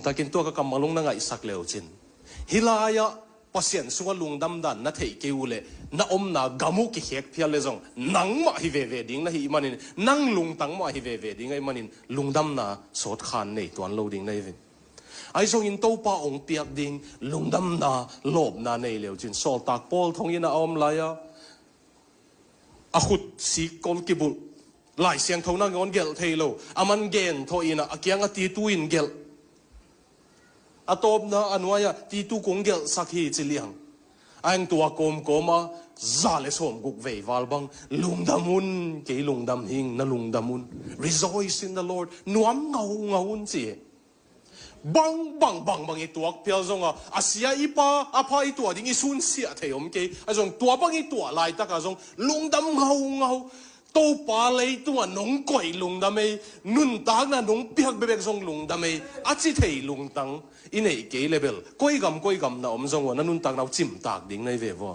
takin to ka kamalong na nga isak leuchin hilaya pasien sunga lungdam dan na thei keule na omna gamu ki hek phial le jong nang ma hi ve ding na hi manin nang lungtang ma hi ve ding ai manin lungdam na sot khan nei tuan lo ding nei ve ai jong in to pa ong piak ding lungdam na lob na nei leuchin sol tak pol thong ina om laya a khut si kol kibul lai siang thona ngon gel theilo aman gen tho ina akyang ati tuin gel atop na anwaya ti tu kong gel sakhi chiliang ang tua kom koma zale som guk vei walbang lungdamun ke lungdam hing na lungdamun rejoice in the Lord nuam ngaun chi bang ituak pial zonga asia ipa apa itu ading isun sia theom ke azong tua bang itu lai ta ka zong lungdam ngau to pa lei tu nong koi lungdam ei nun tak na nong piak bebek zong lungdam ei achi thei lungtang inei ke level koi gam na om zong wa na nun tak nau chim tak ding nei ve wo